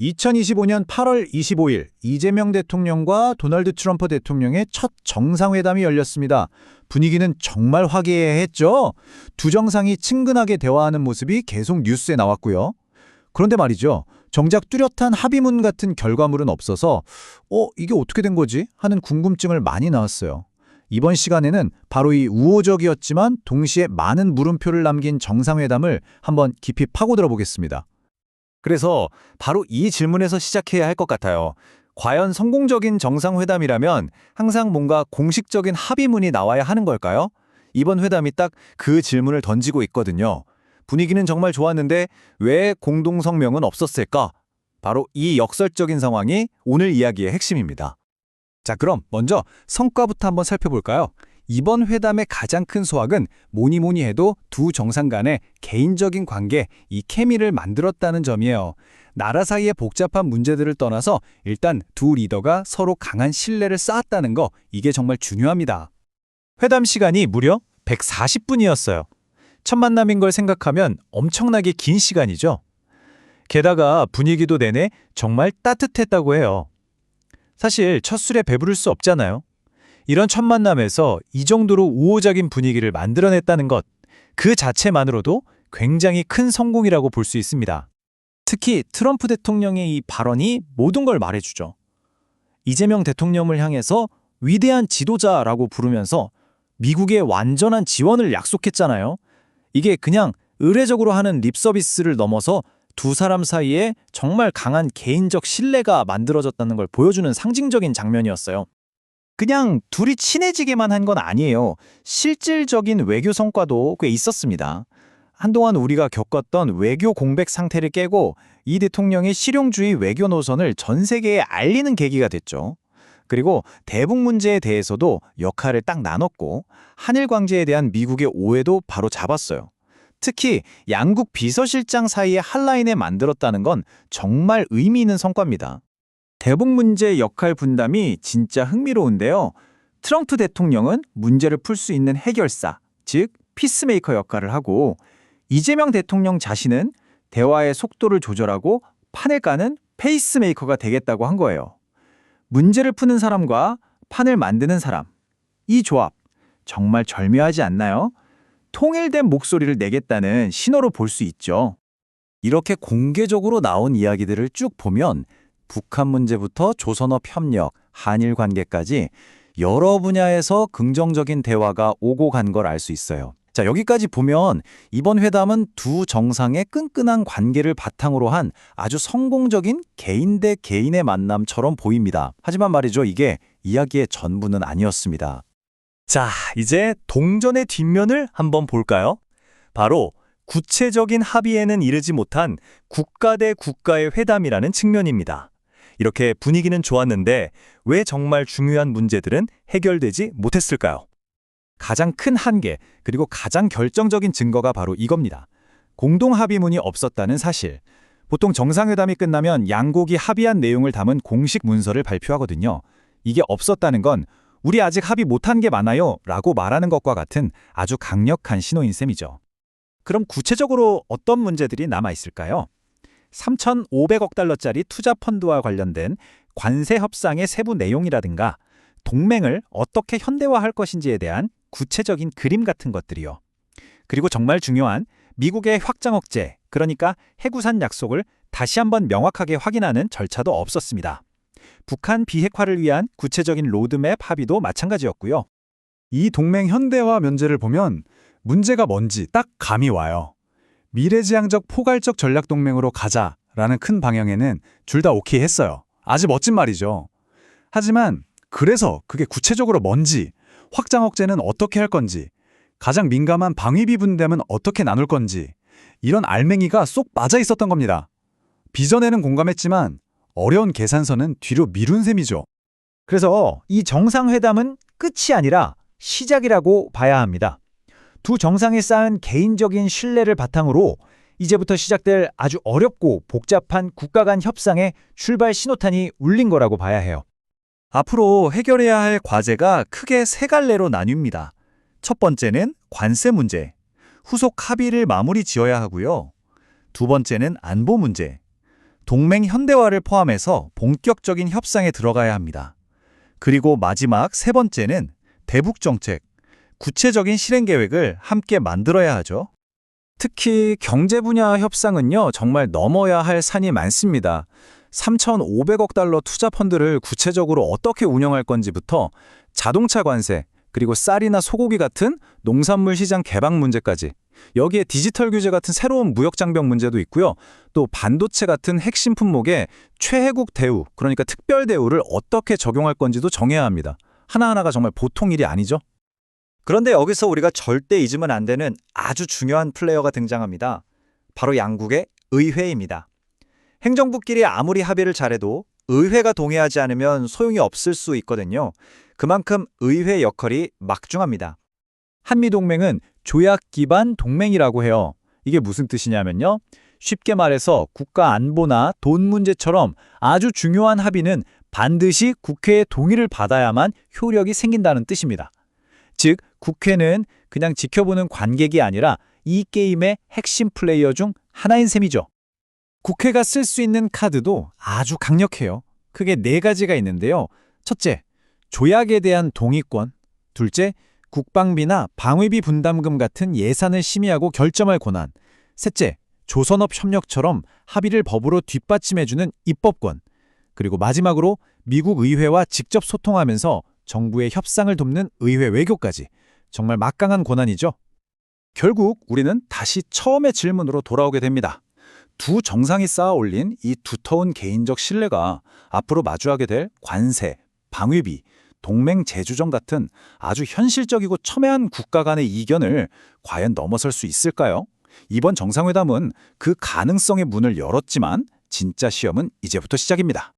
2025년 8월 25일 이재명 대통령과 도널드 트럼프 대통령의 첫 정상회담이 열렸습니다. 분위기는 정말 화기애애했죠. 두 정상이 친근하게 대화하는 모습이 계속 뉴스에 나왔고요. 그런데 말이죠. 정작 뚜렷한 합의문 같은 결과물은 없어서 이게 어떻게 된 거지? 하는 궁금증을 많이 낳았어요. 이번 시간에는 바로 이 우호적이었지만 동시에 많은 물음표를 남긴 정상회담을 한번 깊이 파고들어 보겠습니다. 그래서 바로 이 질문에서 시작해야 할 것 같아요. 과연 성공적인 정상회담이라면 항상 뭔가 공식적인 합의문이 나와야 하는 걸까요? 이번 회담이 딱 그 질문을 던지고 있거든요. 분위기는 정말 좋았는데 왜 공동성명은 없었을까? 바로 이 역설적인 상황이 오늘 이야기의 핵심입니다. 자, 그럼 먼저 성과부터 한번 살펴볼까요? 이번 회담의 가장 큰 소확은 뭐니 해도 두 정상 간의 개인적인 관계, 이 케미를 만들었다는 점이에요. 나라 사이의 복잡한 문제들을 떠나서 일단 두 리더가 서로 강한 신뢰를 쌓았다는 거, 이게 정말 중요합니다. 회담 시간이 무려 140분이었어요. 첫 만남인 걸 생각하면 엄청나게 긴 시간이죠. 게다가 분위기도 내내 정말 따뜻했다고 해요. 사실 첫 술에 배부를 수 없잖아요. 이런 첫 만남에서 이 정도로 우호적인 분위기를 만들어냈다는 것, 그 자체만으로도 굉장히 큰 성공이라고 볼 수 있습니다. 특히 트럼프 대통령의 이 발언이 모든 걸 말해주죠. 이재명 대통령을 향해서 위대한 지도자라고 부르면서 미국의 완전한 지원을 약속했잖아요. 이게 그냥 의례적으로 하는 립서비스를 넘어서 두 사람 사이에 정말 강한 개인적 신뢰가 만들어졌다는 걸 보여주는 상징적인 장면이었어요. 그냥 둘이 친해지게만 한 건 아니에요. 실질적인 외교 성과도 꽤 있었습니다. 한동안 우리가 겪었던 외교 공백 상태를 깨고 이 대통령의 실용주의 외교 노선을 전 세계에 알리는 계기가 됐죠. 그리고 대북 문제에 대해서도 역할을 딱 나눴고 한일 관계에 대한 미국의 오해도 바로 잡았어요. 특히 양국 비서실장 사이의 한라인을 만들었다는 건 정말 의미 있는 성과입니다. 대북 문제 역할 분담이 진짜 흥미로운데요. 트럼프 대통령은 문제를 풀 수 있는 해결사, 즉 피스메이커 역할을 하고 이재명 대통령 자신은 대화의 속도를 조절하고 판을 까는 페이스메이커가 되겠다고 한 거예요. 문제를 푸는 사람과 판을 만드는 사람, 이 조합 정말 절묘하지 않나요? 통일된 목소리를 내겠다는 신호로 볼 수 있죠. 이렇게 공개적으로 나온 이야기들을 쭉 보면 북한 문제부터 조선업 협력, 한일 관계까지 여러 분야에서 긍정적인 대화가 오고 간 걸 알 수 있어요. 자, 여기까지 보면 이번 회담은 두 정상의 끈끈한 관계를 바탕으로 한 아주 성공적인 개인 대 개인의 만남처럼 보입니다. 하지만 말이죠, 이게 이야기의 전부는 아니었습니다. 자, 이제 동전의 뒷면을 한번 볼까요? 바로 구체적인 합의에는 이르지 못한 국가 대 국가의 회담이라는 측면입니다. 이렇게 분위기는 좋았는데 왜 정말 중요한 문제들은 해결되지 못했을까요? 가장 큰 한계, 그리고 가장 결정적인 증거가 바로 이겁니다. 공동 합의문이 없었다는 사실. 보통 정상회담이 끝나면 양국이 합의한 내용을 담은 공식 문서를 발표하거든요. 이게 없었다는 건 우리 아직 합의 못한 게 많아요 라고 말하는 것과 같은 아주 강력한 신호인 셈이죠. 그럼 구체적으로 어떤 문제들이 남아있을까요? 3,500억 달러짜리 투자 펀드와 관련된 관세 협상의 세부 내용이라든가 동맹을 어떻게 현대화할 것인지에 대한 구체적인 그림 같은 것들이요. 그리고 정말 중요한 미국의 확장 억제, 그러니까 해구산 약속을 다시 한번 명확하게 확인하는 절차도 없었습니다. 북한 비핵화를 위한 구체적인 로드맵 합의도 마찬가지였고요. 이 동맹 현대화 면제를 보면 문제가 뭔지 딱 감이 와요. 미래지향적 포괄적 전략동맹으로 가자라는 큰 방향에는 둘 다 오케이 했어요. 아주 멋진 말이죠. 하지만 그래서 그게 구체적으로 뭔지, 확장 억제는 어떻게 할 건지, 가장 민감한 방위비 분담은 어떻게 나눌 건지, 이런 알맹이가 쏙 빠져 있었던 겁니다. 비전에는 공감했지만 어려운 계산서는 뒤로 미룬 셈이죠. 그래서 이 정상회담은 끝이 아니라 시작이라고 봐야 합니다. 두 정상이 쌓은 개인적인 신뢰를 바탕으로 이제부터 시작될 아주 어렵고 복잡한 국가 간 협상의 출발 신호탄이 울린 거라고 봐야 해요. 앞으로 해결해야 할 과제가 크게 세 갈래로 나뉩니다. 첫 번째는 관세 문제, 후속 합의를 마무리 지어야 하고요. 두 번째는 안보 문제, 동맹 현대화를 포함해서 본격적인 협상에 들어가야 합니다. 그리고 마지막 세 번째는 대북 정책, 구체적인 실행 계획을 함께 만들어야 하죠. 특히 경제 분야 협상은요, 정말 넘어야 할 산이 많습니다. 3,500억 달러 투자 펀드를 구체적으로 어떻게 운영할 건지부터 자동차 관세, 그리고 쌀이나 소고기 같은 농산물 시장 개방 문제까지, 여기에 디지털 규제 같은 새로운 무역 장벽 문제도 있고요. 또 반도체 같은 핵심 품목에 최혜국 대우, 그러니까 특별 대우를 어떻게 적용할 건지도 정해야 합니다. 하나하나가 정말 보통 일이 아니죠. 그런데 여기서 우리가 절대 잊으면 안 되는 아주 중요한 플레이어가 등장합니다. 바로 양국의 의회입니다. 행정부끼리 아무리 합의를 잘해도 의회가 동의하지 않으면 소용이 없을 수 있거든요. 그만큼 의회 역할이 막중합니다. 한미동맹은 조약 기반 동맹이라고 해요. 이게 무슨 뜻이냐면요. 쉽게 말해서 국가 안보나 돈 문제처럼 아주 중요한 합의는 반드시 국회의 동의를 받아야만 효력이 생긴다는 뜻입니다. 즉, 국회는 그냥 지켜보는 관객이 아니라 이 게임의 핵심 플레이어 중 하나인 셈이죠. 국회가 쓸 수 있는 카드도 아주 강력해요. 크게 4가지가 있는데요. 첫째, 조약에 대한 동의권. 둘째, 국방비나 방위비 분담금 같은 예산을 심의하고 결정할 권한. 셋째, 조선업 협력처럼 합의를 법으로 뒷받침해주는 입법권. 그리고 마지막으로 미국 의회와 직접 소통하면서 정부의 협상을 돕는 의회 외교까지. 정말 막강한 권한이죠. 결국 우리는 다시 처음의 질문으로 돌아오게 됩니다. 두 정상이 쌓아 올린 이 두터운 개인적 신뢰가 앞으로 마주하게 될 관세, 방위비, 동맹 재주정 같은 아주 현실적이고 첨예한 국가 간의 이견을 과연 넘어설 수 있을까요? 이번 정상회담은 그 가능성의 문을 열었지만 진짜 시험은 이제부터 시작입니다.